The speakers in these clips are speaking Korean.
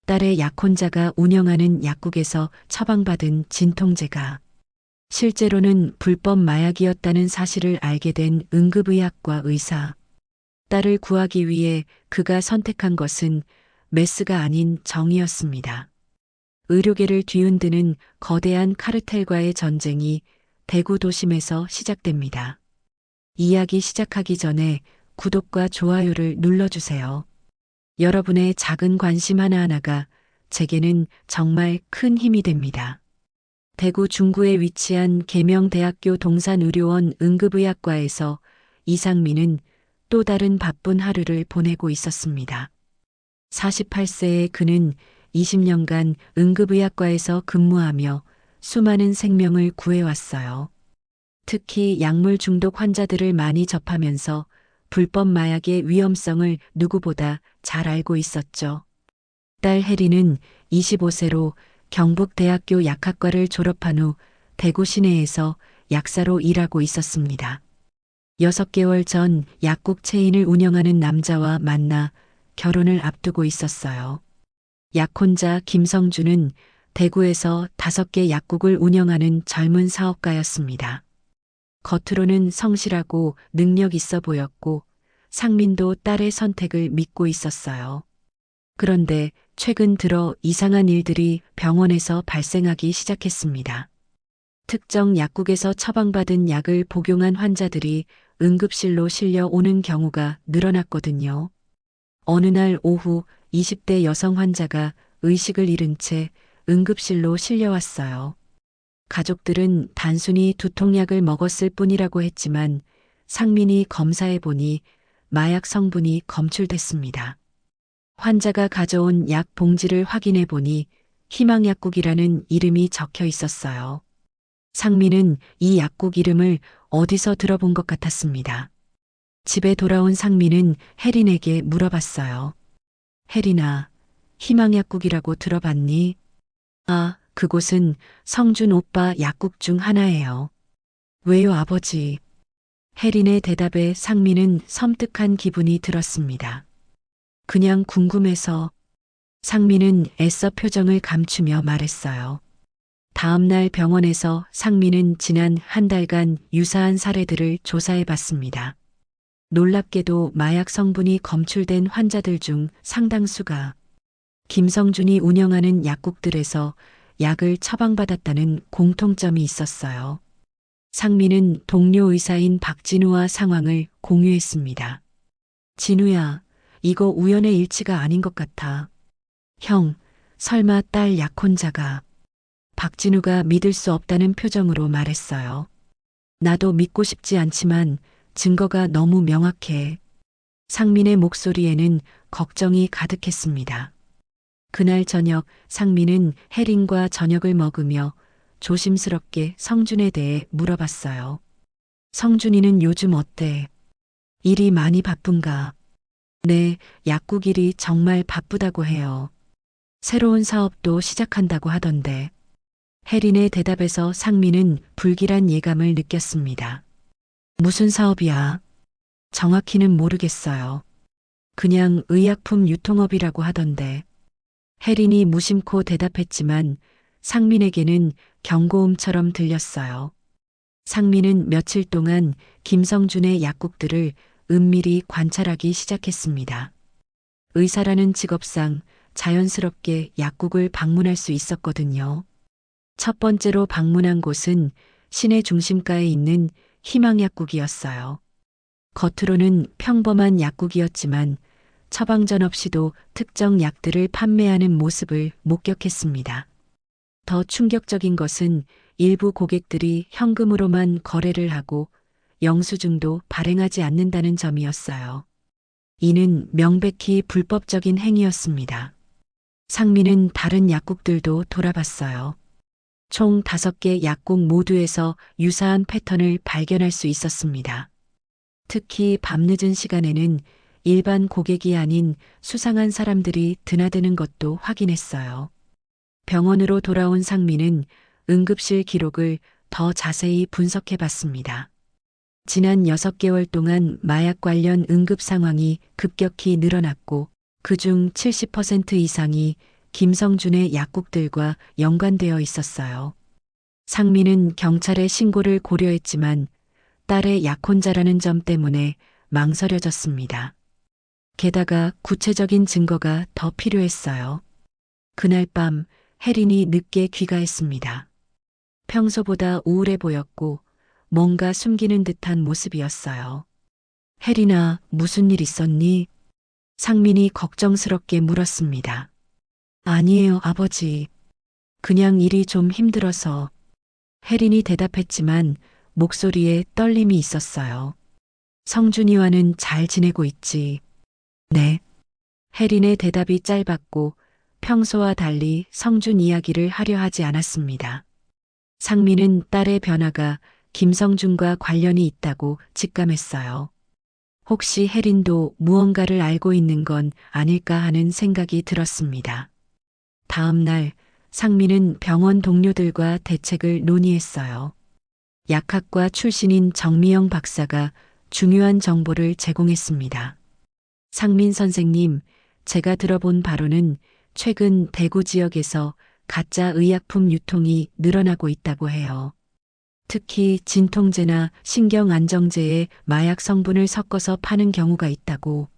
딸의 약혼자가 운영하는 약국에서 처방받은 진통제가 실제로는 불법 마약이었다는 사실을 알게 된 응급의학과 의사. 딸을 구하기 위해 그가 선택한 것은 메스가 아닌 정의였습니다. 의료계를 뒤흔드는 거대한 카르텔과의 전쟁이 대구 도심에서 시작됩니다. 이야기 시작하기 전에 구독과 좋아요를 눌러주세요. 여러분의 작은 관심 하나하나가 제게는 정말 큰 힘이 됩니다. 대구 중구에 위치한 계명대학교 동산의료원 응급의학과에서 이상민은 또 다른 바쁜 하루를 보내고 있었습니다. 48세의 그는 20년간 응급의학과에서 근무하며 수많은 생명을 구해왔어요. 특히 약물 중독 환자들을 많이 접하면서 불법 마약의 위험성을 누구보다 잘 알고 있었죠. 딸 혜리는 25세로 경북대학교 약학과를 졸업한 후 대구 시내에서 약사로 일하고 있었습니다. 6개월 전 약국 체인을 운영하는 남자와 만나 결혼을 앞두고 있었어요. 약혼자 김성주는 대구에서 5개 약국을 운영하는 젊은 사업가였습니다. 겉으로는 성실하고 능력 있어 보였고 상민도 딸의 선택을 믿고 있었어요. 그런데 최근 들어 이상한 일들이 병원에서 발생하기 시작했습니다. 특정 약국에서 처방받은 약을 복용한 환자들이 응급실로 실려 오는 경우가 늘어났거든요. 어느 날 오후 20대 여성 환자가 의식을 잃은 채 응급실로 실려왔어요. 가족들은 단순히 두통약을 먹었을 뿐이라고 했지만 상민이 검사해 보니 마약 성분이 검출됐습니다. 환자가 가져온 약 봉지를 확인해 보니 희망약국이라는 이름이 적혀 있었어요. 상민은 이 약국 이름을 어디서 들어본 것 같았습니다. 집에 돌아온 상민은 혜린에게 물어봤어요. 혜린아, 희망약국이라고 들어봤니? 아, 그곳은 성준 오빠 약국 중 하나예요. 왜요, 아버지? 혜린의 대답에 상민은 섬뜩한 기분이 들었습니다. 그냥 궁금해서. 상민은 애써 표정을 감추며 말했어요. 다음 날 병원에서 상민은 지난 한 달간 유사한 사례들을 조사해 봤습니다. 놀랍게도 마약 성분이 검출된 환자들 중 상당수가 김성준이 운영하는 약국들에서 약을 처방받았다는 공통점이 있었어요. 상민은 동료 의사인 박진우와 상황을 공유했습니다. 진우야, 이거 우연의 일치가 아닌 것 같아. 형, 설마 딸 약혼자가. 박진우가 믿을 수 없다는 표정으로 말했어요. 나도 믿고 싶지 않지만 증거가 너무 명확해. 상민의 목소리에는 걱정이 가득했습니다. 그날 저녁 상민은 혜린과 저녁을 먹으며 조심스럽게 성준에 대해 물어봤어요. 성준이는 요즘 어때? 일이 많이 바쁜가? 네, 약국 일이 정말 바쁘다고 해요. 새로운 사업도 시작한다고 하던데. 혜린의 대답에서 상민은 불길한 예감을 느꼈습니다. 무슨 사업이야? 정확히는 모르겠어요. 그냥 의약품 유통업이라고 하던데. 혜린이 무심코 대답했지만 상민에게는 경고음처럼 들렸어요. 상민은 며칠 동안 김성준의 약국들을 은밀히 관찰하기 시작했습니다. 의사라는 직업상 자연스럽게 약국을 방문할 수 있었거든요. 첫 번째로 방문한 곳은 시내 중심가에 있는 희망약국이었어요. 겉으로는 평범한 약국이었지만 처방전 없이도 특정 약들을 판매하는 모습을 목격했습니다. 더 충격적인 것은 일부 고객들이 현금으로만 거래를 하고 영수증도 발행하지 않는다는 점이었어요. 이는 명백히 불법적인 행위였습니다. 상민은 다른 약국들도 돌아봤어요. 총 5개 약국 모두에서 유사한 패턴을 발견할 수 있었습니다. 특히 밤늦은 시간에는 일반 고객이 아닌 수상한 사람들이 드나드는 것도 확인했어요. 병원으로 돌아온 상민은 응급실 기록을 더 자세히 분석해 봤습니다. 지난 6개월 동안 마약 관련 응급 상황이 급격히 늘어났고 그중 70% 이상이 김성준의 약국들과 연관되어 있었어요. 상민은 경찰에 신고를 고려했지만 딸의 약혼자라는 점 때문에 망설여졌습니다. 게다가 구체적인 증거가 더 필요했어요. 그날 밤 혜린이 늦게 귀가했습니다. 평소보다 우울해 보였고 뭔가 숨기는 듯한 모습이었어요. 혜린아, 무슨 일 있었니? 상민이 걱정스럽게 물었습니다. 아니에요, 아버지. 그냥 일이 좀 힘들어서. 혜린이 대답했지만 목소리에 떨림이 있었어요. 성준이와는 잘 지내고 있지. 네. 혜린의 대답이 짧았고 평소와 달리 성준 이야기를 하려 하지 않았습니다. 상민은 딸의 변화가 김성준과 관련이 있다고 직감했어요. 혹시 혜린도 무언가를 알고 있는 건 아닐까 하는 생각이 들었습니다. 다음 날 상민은 병원 동료들과 대책을 논의했어요. 약학과 출신인 정미영 박사가 중요한 정보를 제공했습니다. 상민 선생님, 제가 들어본 바로는 최근 대구 지역에서 가짜 의약품 유통이 늘어나고 있다고 해요. 특히 진통제나 신경안정제에 마약 성분을 섞어서 파는 경우가 있다고.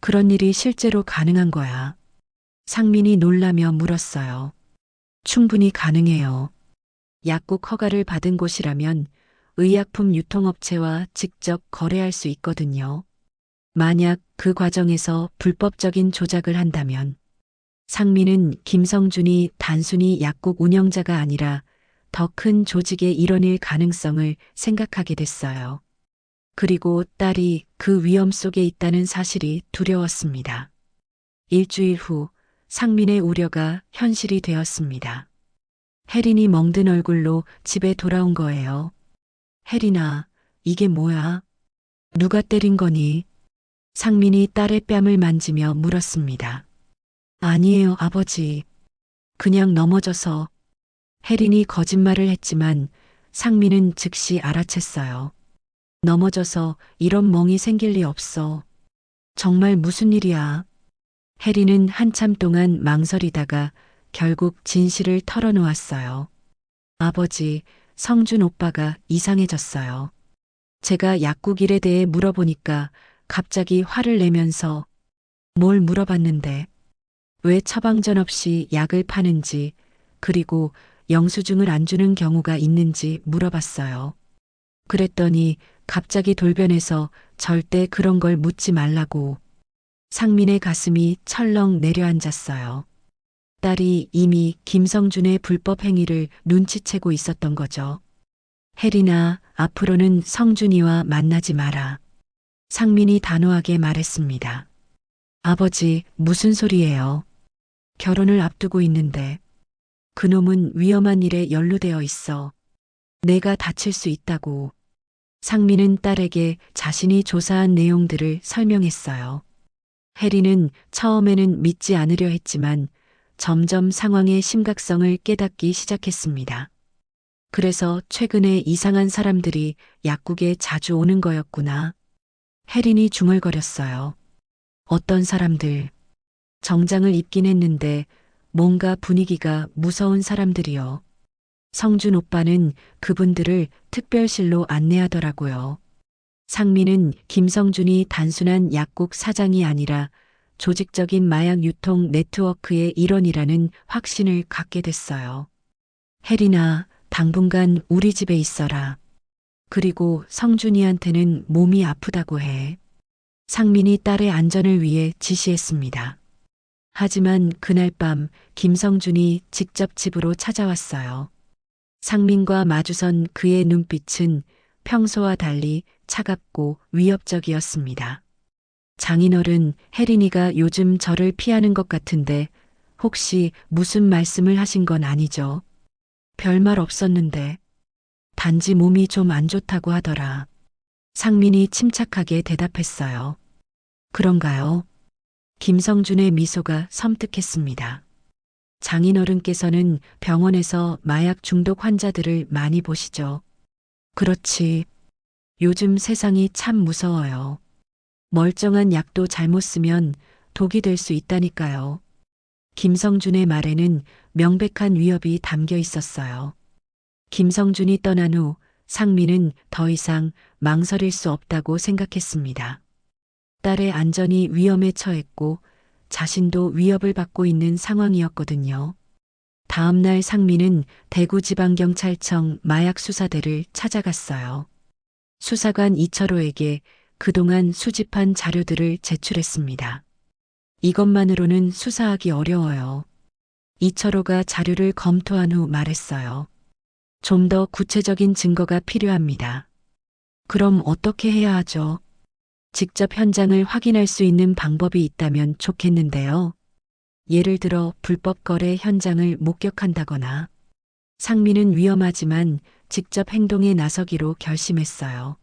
그런 일이 실제로 가능한 거야. 상민이 놀라며 물었어요. 충분히 가능해요. 약국 허가를 받은 곳이라면 의약품 유통업체와 직접 거래할 수 있거든요. 만약 그 과정에서 불법적인 조작을 한다면 상민은 김성준이 단순히 약국 운영자가 아니라 더 큰 조직의 일원일 가능성을 생각하게 됐어요. 그리고 딸이 그 위험 속에 있다는 사실이 두려웠습니다. 일주일 후 상민의 우려가 현실이 되었습니다. 혜린이 멍든 얼굴로 집에 돌아온 거예요. 혜린아, 이게 뭐야? 누가 때린 거니? 상민이 딸의 뺨을 만지며 물었습니다. 아니에요, 아버지. 그냥 넘어져서. 혜린이 거짓말을 했지만 상민은 즉시 알아챘어요. 넘어져서 이런 멍이 생길 리 없어. 정말 무슨 일이야? 혜린은 한참 동안 망설이다가 결국 진실을 털어놓았어요. 아버지, 성준 오빠가 이상해졌어요. 제가 약국 일에 대해 물어보니까 갑자기 화를 내면서 뭘 물어봤는데 왜 처방전 없이 약을 파는지 그리고 영수증을 안 주는 경우가 있는지 물어봤어요. 그랬더니 갑자기 돌변해서 절대 그런 걸 묻지 말라고. 상민의 가슴이 철렁 내려앉았어요. 딸이 이미 김성준의 불법 행위를 눈치채고 있었던 거죠. 혜린아, 앞으로는 성준이와 만나지 마라. 상민이 단호하게 말했습니다. 아버지, 무슨 소리예요? 결혼을 앞두고 있는데 그놈은 위험한 일에 연루되어 있어. 내가 다칠 수 있다고. 상민은 딸에게 자신이 조사한 내용들을 설명했어요. 혜린은 처음에는 믿지 않으려 했지만 점점 상황의 심각성을 깨닫기 시작했습니다. 그래서 최근에 이상한 사람들이 약국에 자주 오는 거였구나. 혜린이 중얼거렸어요. 어떤 사람들. 정장을 입긴 했는데 뭔가 분위기가 무서운 사람들이요. 성준 오빠는 그분들을 특별실로 안내하더라고요. 상민은 김성준이 단순한 약국 사장이 아니라 조직적인 마약 유통 네트워크의 일원이라는 확신을 갖게 됐어요. 혜린아, 당분간 우리 집에 있어라. 그리고 성준이한테는 몸이 아프다고 해. 상민이 딸의 안전을 위해 지시했습니다. 하지만 그날 밤 김성준이 직접 집으로 찾아왔어요. 상민과 마주선 그의 눈빛은 평소와 달리 차갑고 위협적이었습니다. 장인어른, 혜린이가 요즘 저를 피하는 것 같은데 혹시 무슨 말씀을 하신 건 아니죠? 별말 없었는데 단지 몸이 좀 안 좋다고 하더라. 상민이 침착하게 대답했어요. 그런가요? 김성준의 미소가 섬뜩했습니다. 장인어른께서는 병원에서 마약 중독 환자들을 많이 보시죠. 그렇지. 요즘 세상이 참 무서워요. 멀쩡한 약도 잘못 쓰면 독이 될 수 있다니까요. 김성준의 말에는 명백한 위협이 담겨 있었어요. 김성준이 떠난 후 상민은 더 이상 망설일 수 없다고 생각했습니다. 딸의 안전이 위험에 처했고 자신도 위협을 받고 있는 상황이었거든요. 다음 날 상민은 대구지방경찰청 마약수사대를 찾아갔어요. 수사관 이철호에게 그동안 수집한 자료들을 제출했습니다. 이것만으로는 수사하기 어려워요. 이철호가 자료를 검토한 후 말했어요. 좀 더 구체적인 증거가 필요합니다. 그럼 어떻게 해야 하죠? 직접 현장을 확인할 수 있는 방법이 있다면 좋겠는데요. 예를 들어 불법 거래 현장을 목격한다거나. 상민은 위험하지만 직접 행동에 나서기로 결심했어요.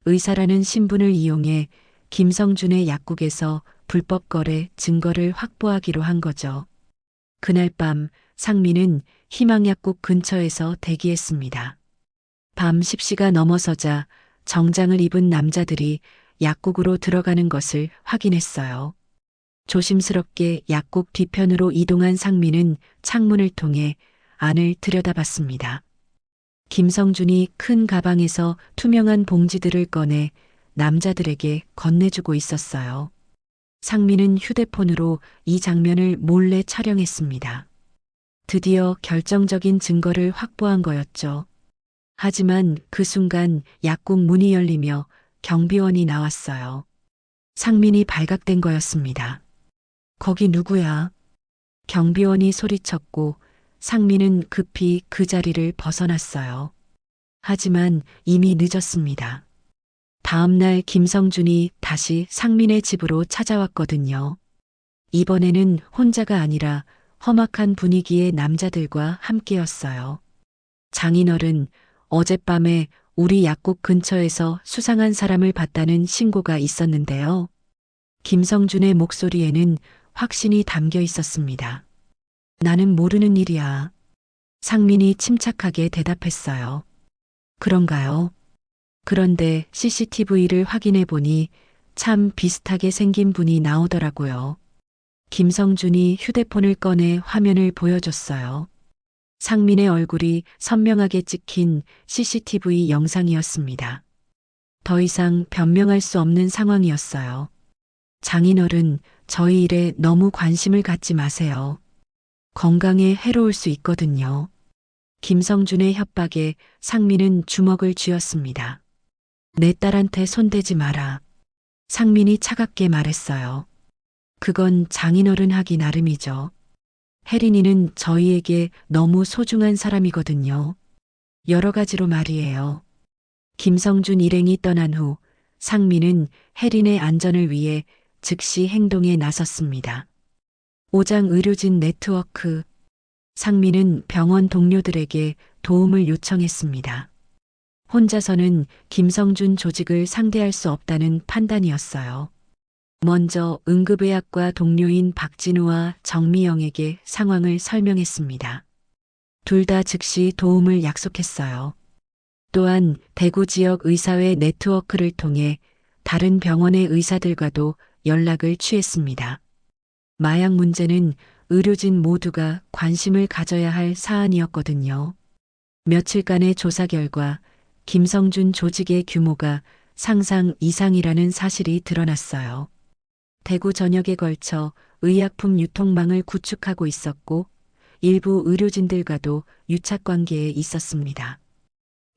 의사라는 신분을 이용해 김성준의 약국에서 불법 거래 증거를 확보하기로 한 거죠. 그날 밤 상민은 희망약국 근처에서 대기했습니다. 밤 10시가 넘어서자 정장을 입은 남자들이 약국으로 들어가는 것을 확인했어요. 조심스럽게 약국 뒤편으로 이동한 상민은 창문을 통해 안을 들여다봤습니다. 김성준이 큰 가방에서 투명한 봉지들을 꺼내 남자들에게 건네주고 있었어요. 상민은 휴대폰으로 이 장면을 몰래 촬영했습니다. 드디어 결정적인 증거를 확보한 거였죠. 하지만 그 순간 약국 문이 열리며 경비원이 나왔어요. 상민이 발각된 거였습니다. 거기 누구야? 경비원이 소리쳤고 상민은 급히 그 자리를 벗어났어요. 하지만 이미 늦었습니다. 다음 날 김성준이 다시 상민의 집으로 찾아왔거든요. 이번에는 혼자가 아니라 험악한 분위기의 남자들과 함께였어요. 장인어른, 어젯밤에 우리 약국 근처에서 수상한 사람을 봤다는 신고가 있었는데요. 김성준의 목소리에는 확신이 담겨 있었습니다. 나는 모르는 일이야. 상민이 침착하게 대답했어요. 그런가요? 그런데 CCTV를 확인해 보니 참 비슷하게 생긴 분이 나오더라고요. 김성준이 휴대폰을 꺼내 화면을 보여줬어요. 상민의 얼굴이 선명하게 찍힌 CCTV 영상이었습니다. 더 이상 변명할 수 없는 상황이었어요. 장인어른, 저희 일에 너무 관심을 갖지 마세요. 건강에 해로울 수 있거든요. 김성준의 협박에 상민은 주먹을 쥐었습니다. 내 딸한테 손대지 마라. 상민이 차갑게 말했어요. 그건 장인어른 하기 나름이죠. 혜린이는 저희에게 너무 소중한 사람이거든요. 여러 가지로 말이에요. 김성준 일행이 떠난 후 상민은 혜린의 안전을 위해 즉시 행동에 나섰습니다. 오장 의료진 네트워크. 상민은 병원 동료들에게 도움을 요청했습니다. 혼자서는 김성준 조직을 상대할 수 없다는 판단이었어요. 먼저 응급의학과 동료인 박진우와 정미영에게 상황을 설명했습니다. 둘 다 즉시 도움을 약속했어요. 또한 대구 지역 의사회 네트워크를 통해 다른 병원의 의사들과도 연락을 취했습니다. 마약 문제는 의료진 모두가 관심을 가져야 할 사안이었거든요. 며칠간의 조사 결과 김성준 조직의 규모가 상상 이상이라는 사실이 드러났어요. 대구 전역에 걸쳐 의약품 유통망을 구축하고 있었고 일부 의료진들과도 유착관계에 있었습니다.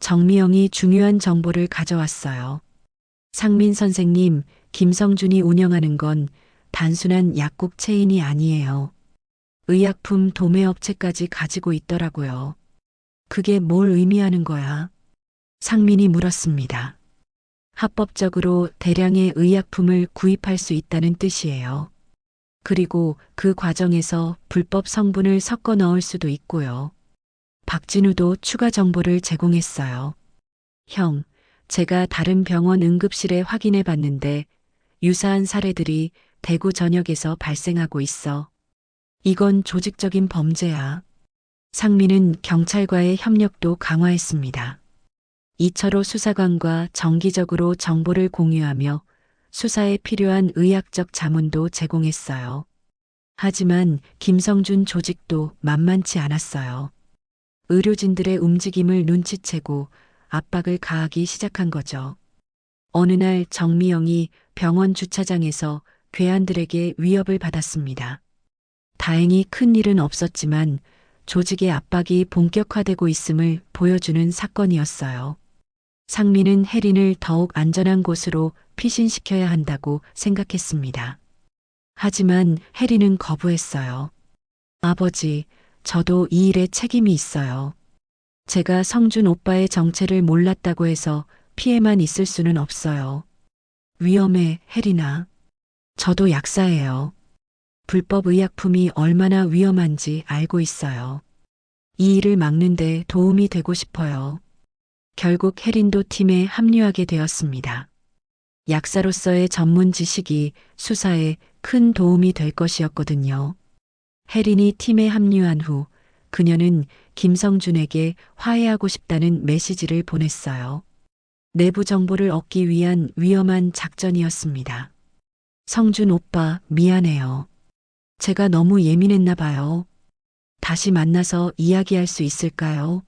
정미영이 중요한 정보를 가져왔어요. 상민 선생님, 김성준이 운영하는 건 단순한 약국 체인이 아니에요. 의약품 도매업체까지 가지고 있더라고요. 그게 뭘 의미하는 거야? 상민이 물었습니다. 합법적으로 대량의 의약품을 구입할 수 있다는 뜻이에요. 그리고 그 과정에서 불법 성분을 섞어 넣을 수도 있고요. 박진우도 추가 정보를 제공했어요. 형, 제가 다른 병원 응급실에 확인해 봤는데 유사한 사례들이 대구 전역에서 발생하고 있어. 이건 조직적인 범죄야. 상민은 경찰과의 협력도 강화했습니다. 이철호 수사관과 정기적으로 정보를 공유하며 수사에 필요한 의학적 자문도 제공했어요. 하지만 김성준 조직도 만만치 않았어요. 의료진들의 움직임을 눈치채고 압박을 가하기 시작한 거죠. 어느 날 정미영이 병원 주차장에서 괴한들에게 위협을 받았습니다. 다행히 큰 일은 없었지만 조직의 압박이 본격화되고 있음을 보여주는 사건이었어요. 상민은 혜린을 더욱 안전한 곳으로 피신시켜야 한다고 생각했습니다. 하지만 혜린은 거부했어요. 아버지, 저도 이 일에 책임이 있어요. 제가 성준 오빠의 정체를 몰랐다고 해서 피해만 있을 수는 없어요. 위험해, 혜린아. 저도 약사예요. 불법 의약품이 얼마나 위험한지 알고 있어요. 이 일을 막는데 도움이 되고 싶어요. 결국 혜린도 팀에 합류하게 되었습니다. 약사로서의 전문 지식이 수사에 큰 도움이 될 것이었거든요. 혜린이 팀에 합류한 후 그녀는 김성준에게 화해하고 싶다는 메시지를 보냈어요. 내부 정보를 얻기 위한 위험한 작전이었습니다. 성준 오빠, 미안해요. 제가 너무 예민했나 봐요. 다시 만나서 이야기할 수 있을까요?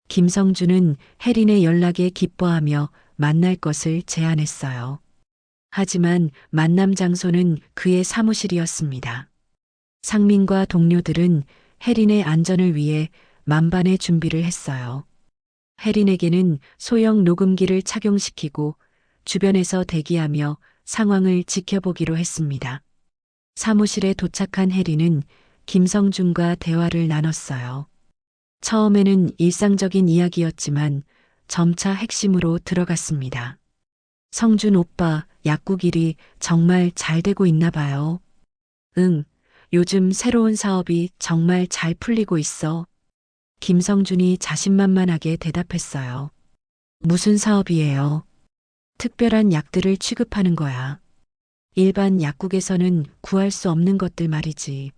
김성준은 혜린의 연락에 기뻐하며 만날 것을 제안했어요. 하지만 만남 장소는 그의 사무실이었습니다. 상민과 동료들은 혜린의 안전을 위해 만반의 준비를 했어요. 혜린에게는 소형 녹음기를 착용시키고 주변에서 대기하며 상황을 지켜보기로 했습니다. 사무실에 도착한 혜린은 김성준과 대화를 나눴어요. 처음에는 일상적인 이야기였지만 점차 핵심으로 들어갔습니다. 성준 오빠, 약국 일이 정말 잘 되고 있나 봐요. 응, 요즘 새로운 사업이 정말 잘 풀리고 있어. 김성준이 자신만만하게 대답했어요. 무슨 사업이에요? 특별한 약들을 취급하는 거야. 일반 약국에서는 구할 수 없는 것들 말이지.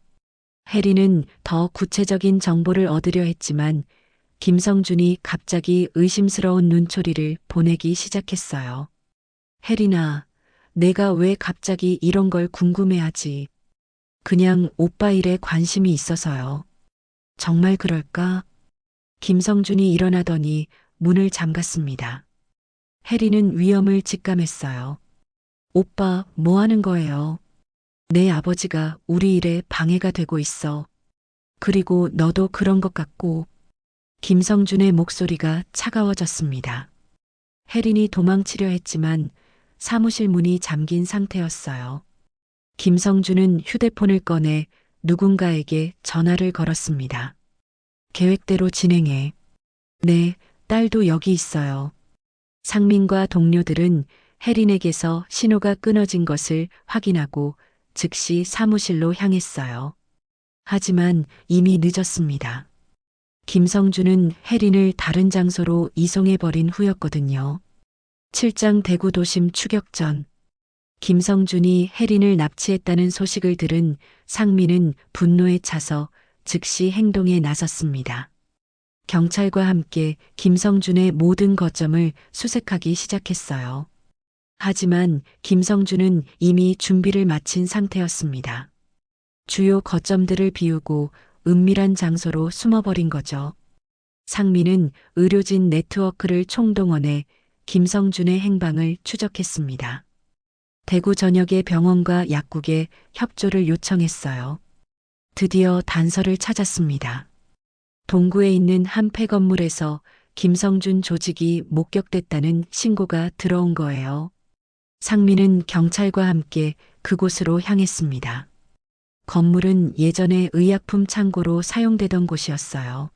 혜리는 더 구체적인 정보를 얻으려 했지만 김성준이 갑자기 의심스러운 눈초리를 보내기 시작했어요. 혜리나, 내가 왜 갑자기 이런 걸 궁금해하지? 그냥 오빠 일에 관심이 있어서요. 정말 그럴까? 김성준이 일어나더니 문을 잠갔습니다. 혜리는 위험을 직감했어요. 오빠, 뭐 하는 거예요? 내 아버지가 우리 일에 방해가 되고 있어. 그리고 너도 그런 것 같고. 김성준의 목소리가 차가워졌습니다. 혜린이 도망치려 했지만 사무실 문이 잠긴 상태였어요. 김성준은 휴대폰을 꺼내 누군가에게 전화를 걸었습니다. 계획대로 진행해. 네, 딸도 여기 있어요. 상민과 동료들은 혜린에게서 신호가 끊어진 것을 확인하고 즉시 사무실로 향했어요. 하지만 이미 늦었습니다. 김성준은 혜린을 다른 장소로 이송해버린 후였거든요. 7장 대구 도심 추격 전 김성준이 혜린을 납치했다는 소식을 들은 상민은 분노에 차서 즉시 행동에 나섰습니다. 경찰과 함께 김성준의 모든 거점을 수색하기 시작했어요. 하지만 김성준은 이미 준비를 마친 상태였습니다. 주요 거점들을 비우고 은밀한 장소로 숨어버린 거죠. 상민은 의료진 네트워크를 총동원해 김성준의 행방을 추적했습니다. 대구 전역의 병원과 약국에 협조를 요청했어요. 드디어 단서를 찾았습니다. 동구에 있는 한 폐건물에서 김성준 조직이 목격됐다는 신고가 들어온 거예요. 상민은 경찰과 함께 그곳으로 향했습니다. 건물은 예전에 의약품 창고로 사용되던 곳이었어요.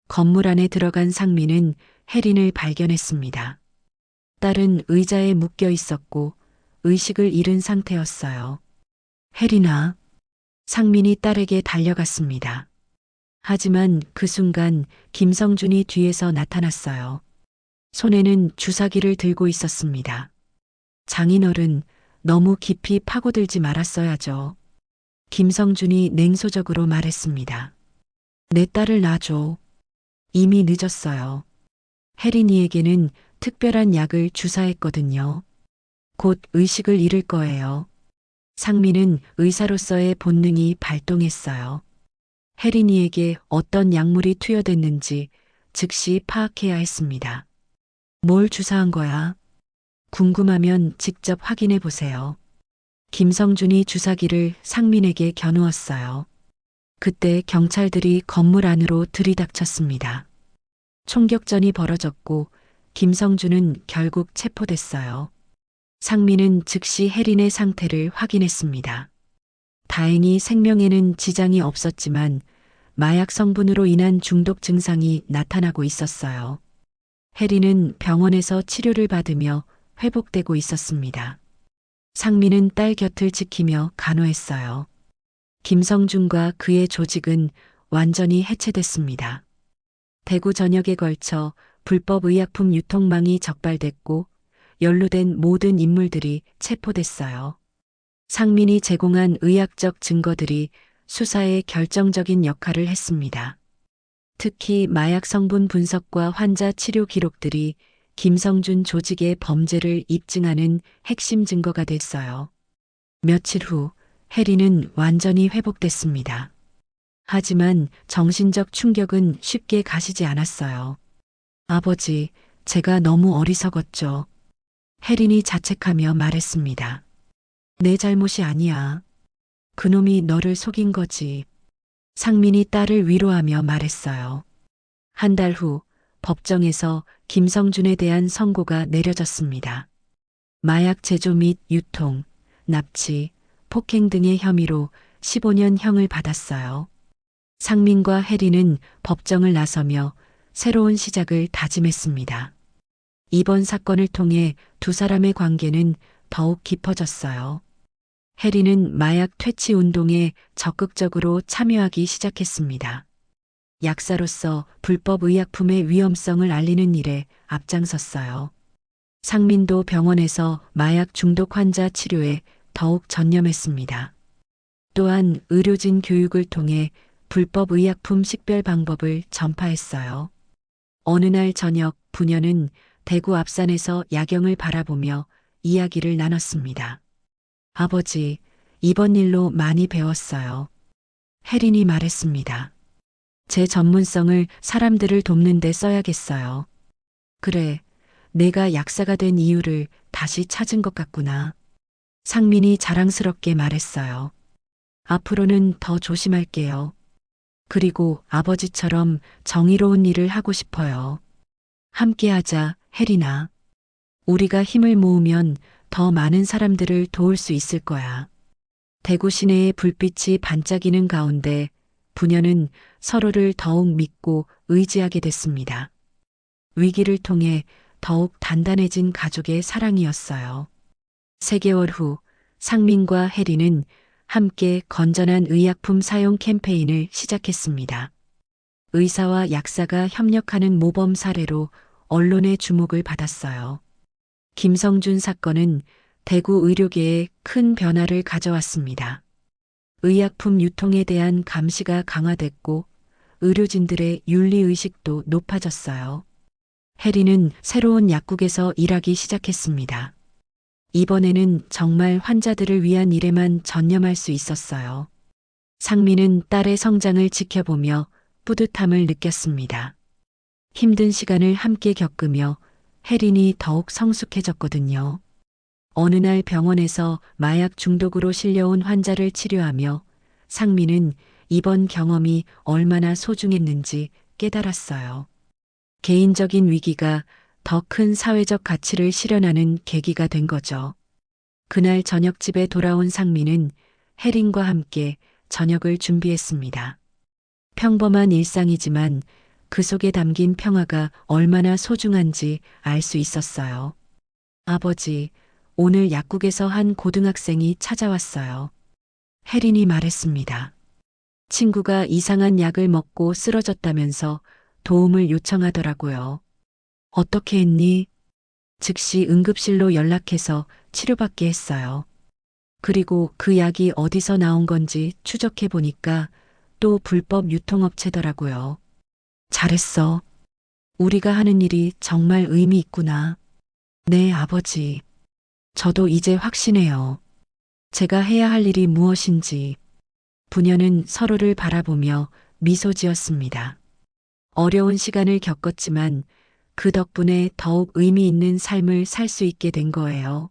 건물 안에 들어간 상민은 혜린을 발견했습니다. 딸은 의자에 묶여 있었고 의식을 잃은 상태였어요. 혜린아, 상민이 딸에게 달려갔습니다. 하지만 그 순간 김성준이 뒤에서 나타났어요. 손에는 주사기를 들고 있었습니다. 장인어른, 너무 깊이 파고들지 말았어야죠. 김성준이 냉소적으로 말했습니다. 내 딸을 놔줘. 이미 늦었어요. 혜린이에게는 특별한 약을 주사했거든요. 곧 의식을 잃을 거예요. 상민은 의사로서의 본능이 발동했어요. 혜린이에게 어떤 약물이 투여됐는지 즉시 파악해야 했습니다. 뭘 주사한 거야? 궁금하면 직접 확인해 보세요. 김성준이 주사기를 상민에게 겨누었어요. 그때 경찰들이 건물 안으로 들이닥쳤습니다. 총격전이 벌어졌고 김성준은 결국 체포됐어요. 상민은 즉시 혜린의 상태를 확인했습니다. 다행히 생명에는 지장이 없었지만 마약 성분으로 인한 중독 증상이 나타나고 있었어요. 혜린은 병원에서 치료를 받으며 회복되고 있었습니다. 상민은 딸 곁을 지키며 간호했어요. 김성준과 그의 조직은 완전히 해체됐습니다. 대구 전역에 걸쳐 불법 의약품 유통망이 적발됐고 연루된 모든 인물들이 체포됐어요. 상민이 제공한 의학적 증거들이 수사에 결정적인 역할을 했습니다. 특히 마약 성분 분석과 환자 치료 기록들이 김성준 조직의 범죄를 입증하는 핵심 증거가 됐어요. 며칠 후 혜린은 완전히 회복됐습니다. 하지만 정신적 충격은 쉽게 가시지 않았어요. 아버지, 제가 너무 어리석었죠. 혜린이 자책하며 말했습니다. 내 잘못이 아니야. 그놈이 너를 속인 거지. 상민이 딸을 위로하며 말했어요. 한 달 후 법정에서 김성준에 대한 선고가 내려졌습니다. 마약 제조 및 유통, 납치, 폭행 등의 혐의로 15년 형을 받았어요. 상민과 혜린은 법정을 나서며 새로운 시작을 다짐했습니다. 이번 사건을 통해 두 사람의 관계는 더욱 깊어졌어요. 혜린은 마약 퇴치 운동에 적극적으로 참여하기 시작했습니다. 약사로서 불법 의약품의 위험성을 알리는 일에 앞장섰어요. 상민도 병원에서 마약 중독 환자 치료에 더욱 전념했습니다. 또한 의료진 교육을 통해 불법 의약품 식별 방법을 전파했어요. 어느 날 저녁 부녀는 대구 앞산에서 야경을 바라보며 이야기를 나눴습니다. 아버지, 이번 일로 많이 배웠어요. 혜린이 말했습니다. 제 전문성을 사람들을 돕는 데 써야겠어요. 그래, 내가 약사가 된 이유를 다시 찾은 것 같구나. 상민이 자랑스럽게 말했어요. 앞으로는 더 조심할게요. 그리고 아버지처럼 정의로운 일을 하고 싶어요. 함께하자, 혜린아. 우리가 힘을 모으면 더 많은 사람들을 도울 수 있을 거야. 대구 시내의 불빛이 반짝이는 가운데 부녀는 서로를 더욱 믿고 의지하게 됐습니다. 위기를 통해 더욱 단단해진 가족의 사랑이었어요. 3개월 후 상민과 혜린은 함께 건전한 의약품 사용 캠페인을 시작했습니다. 의사와 약사가 협력하는 모범 사례로 언론의 주목을 받았어요. 김성준 사건은 대구 의료계에 큰 변화를 가져왔습니다. 의약품 유통에 대한 감시가 강화됐고 의료진들의 윤리의식도 높아졌어요. 혜린은 새로운 약국에서 일하기 시작했습니다. 이번에는 정말 환자들을 위한 일에만 전념할 수 있었어요. 상민은 딸의 성장을 지켜보며 뿌듯함을 느꼈습니다. 힘든 시간을 함께 겪으며 혜린이 더욱 성숙해졌거든요. 어느 날 병원에서 마약 중독으로 실려온 환자를 치료하며 상민은 이번 경험이 얼마나 소중했는지 깨달았어요. 개인적인 위기가 더 큰 사회적 가치를 실현하는 계기가 된 거죠. 그날 저녁 집에 돌아온 상민은 혜린과 함께 저녁을 준비했습니다. 평범한 일상이지만 그 속에 담긴 평화가 얼마나 소중한지 알 수 있었어요. 아버지, 오늘 약국에서 한 고등학생이 찾아왔어요. 혜린이 말했습니다. 친구가 이상한 약을 먹고 쓰러졌다면서 도움을 요청하더라고요. 어떻게 했니? 즉시 응급실로 연락해서 치료받게 했어요. 그리고 그 약이 어디서 나온 건지 추적해 보니까 또 불법 유통업체더라고요. 잘했어. 우리가 하는 일이 정말 의미 있구나. 네, 아버지. 저도 이제 확신해요. 제가 해야 할 일이 무엇인지. 부녀는 서로를 바라보며 미소 지었습니다. 어려운 시간을 겪었지만 그 덕분에 더욱 의미 있는 삶을 살 수 있게 된 거예요.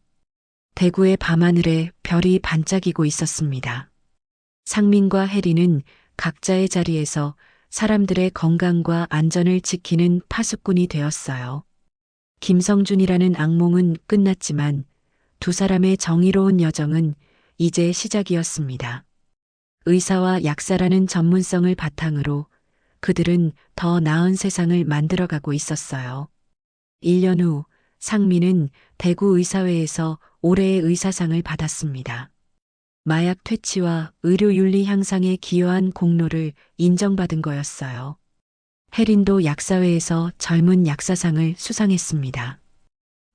대구의 밤하늘에 별이 반짝이고 있었습니다. 상민과 혜리는 각자의 자리에서 사람들의 건강과 안전을 지키는 파수꾼이 되었어요. 김성준이라는 악몽은 끝났지만 두 사람의 정의로운 여정은 이제 시작이었습니다. 의사와 약사라는 전문성을 바탕으로 그들은 더 나은 세상을 만들어가고 있었어요. 1년 후 상민은 대구의사회에서 올해의 의사상을 받았습니다. 마약 퇴치와 의료윤리 향상에 기여한 공로를 인정받은 거였어요. 혜린도 약사회에서 젊은 약사상을 수상했습니다.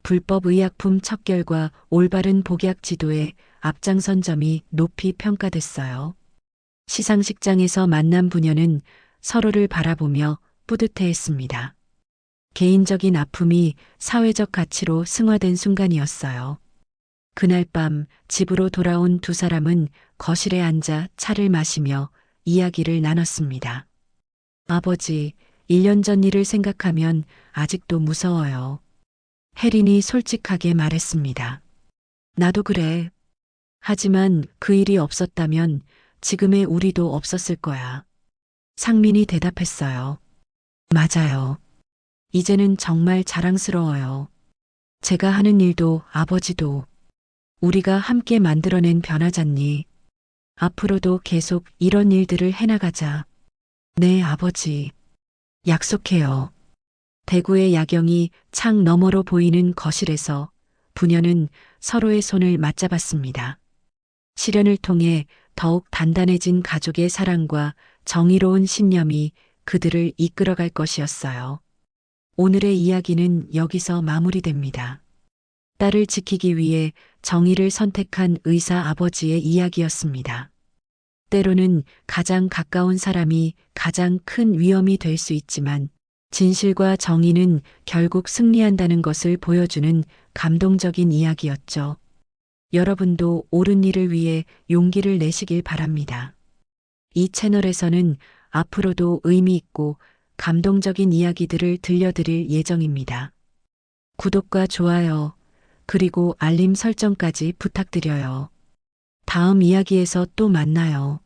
불법 의약품 척결과 올바른 복약 지도에 앞장선 점이 높이 평가됐어요. 시상식장에서 만난 부녀는 서로를 바라보며 뿌듯해했습니다. 개인적인 아픔이 사회적 가치로 승화된 순간이었어요. 그날 밤 집으로 돌아온 두 사람은 거실에 앉아 차를 마시며 이야기를 나눴습니다. 아버지, 1년 전 일을 생각하면 아직도 무서워요. 혜린이 솔직하게 말했습니다. 나도 그래. 하지만 그 일이 없었다면 지금의 우리도 없었을 거야. 상민이 대답했어요. 맞아요. 이제는 정말 자랑스러워요. 제가 하는 일도 아버지도 우리가 함께 만들어낸 변화잖니. 앞으로도 계속 이런 일들을 해나가자. 네, 아버지. 약속해요. 대구의 야경이 창 너머로 보이는 거실에서 부녀는 서로의 손을 맞잡았습니다. 시련을 통해 더욱 단단해진 가족의 사랑과 정의로운 신념이 그들을 이끌어갈 것이었어요. 오늘의 이야기는 여기서 마무리됩니다. 딸을 지키기 위해 정의를 선택한 의사 아버지의 이야기였습니다. 때로는 가장 가까운 사람이 가장 큰 위험이 될 수 있지만 진실과 정의는 결국 승리한다는 것을 보여주는 감동적인 이야기였죠. 여러분도 옳은 일을 위해 용기를 내시길 바랍니다. 이 채널에서는 앞으로도 의미 있고 감동적인 이야기들을 들려드릴 예정입니다. 구독과 좋아요, 그리고 알림 설정까지 부탁드려요. 다음 이야기에서 또 만나요.